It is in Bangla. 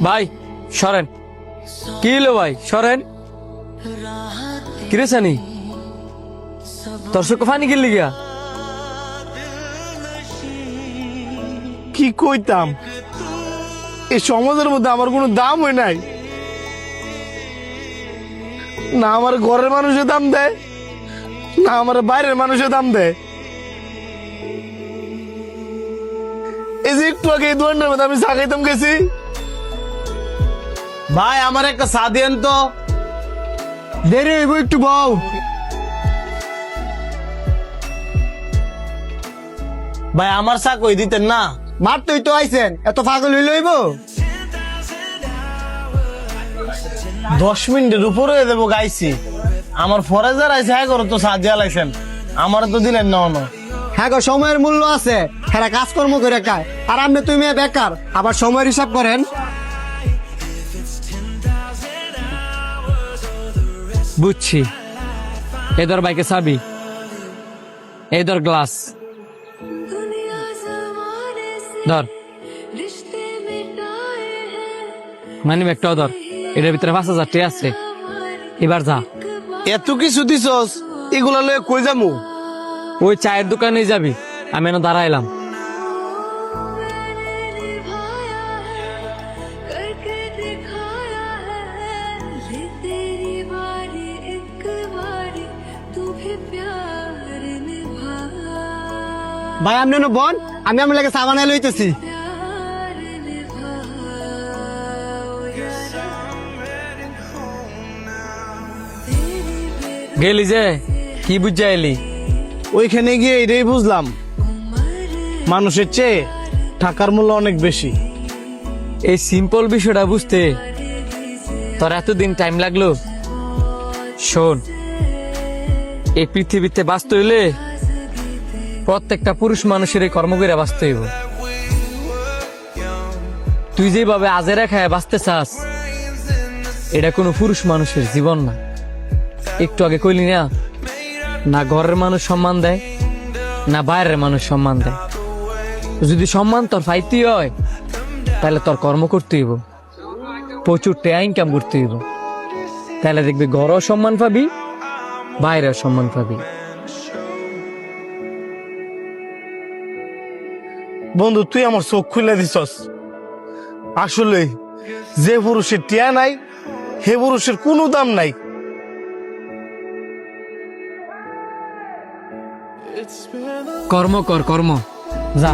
ভাই সরেন, কি হলো ভাই সরেন, কিরে সানি তোর চোখে পানি গেলি গিয়া? কি কইতাম, এই সমাজের মধ্যে আমার কোনো দাম হয় নাই। না আমার ঘরের মানুষে দাম দেয়, না আমার বাইরের মানুষে দাম দেয়। এই যে একটু আগে এই দোকানটার মধ্যে আমি চা খাইতাম গেছি, ভাই আমার একটা চা দিয়েন তো। দেরি হইব একটু বউ। ভাই আমার চা কই দিতেন না? মারতেই তো আইছেন, এত পাগল হইল হইব? 10 মিনিটের উপরে দেবো গাইছি। আমার ফরেজার আইছে, হ্যাঁ করো তো সাহায্য লাইছেন, আমার তো দিলেন না অন্য। হ্যাঁ গো, সময়ের মূল্য আছে, হ্যাঁ কাজকর্ম করে খায়, আর আপনি তুমি বেকার, আবার সময়ের হিসাব করেন। বুঝছি, এই ধর বাইকে চাবি, এই ধর গ্লাস, ধর মানি ব্যাগটাও ধর, এটার ভিতরে 5,000 টাকা আছে, এবার যা। এত কিছু দিছস, এগুলা লয়ে কই যামু? ওই চায়ের দোকানে যাবি, আমি এনে দাঁড়াইলাম। ভাই আপনি বোন, আমি আমার লাগে চা বানাই লইতেছি। গেলি যে কি বুঝা এলি? ওইখানে গিয়ে এটাই বুঝলাম, মানুষের চেয়ে টাকার মূল্য অনেক বেশি। এই সিম্পল বিষয়টা বুঝতে তোর এতদিন টাইম লাগলো? শোন, এই পৃথিবীতে বাঁচতে হইলে প্রত্যেকটা পুরুষ মানুষের এই কর্ম করে বাঁচতে হইব। তুই যেভাবে আজেরা খায় বাঁচতে চাস, এটা কোনো পুরুষ মানুষের জীবন না। একটু আগে কইলি না, না ঘরের মানুষ সম্মান দেয়, না বাইরের মানুষ সম্মান দেয়। যদি সম্মান তোর পাইতেই হয়, তাহলে তোর কর্ম করতে হইব, প্রচুর টাকা ইনকাম করতে হইব, তাহলে দেখবি ঘরও সম্মান পাবি, বাইরেও সম্মান পাবি। বন্ধু তুই আমার চোখ খুলে দিছস। আসলে যে পুরুষের টিয়া নাই, হে পুরুষের কোনো দাম নাই। কর্ম কর, কর্ম, যা।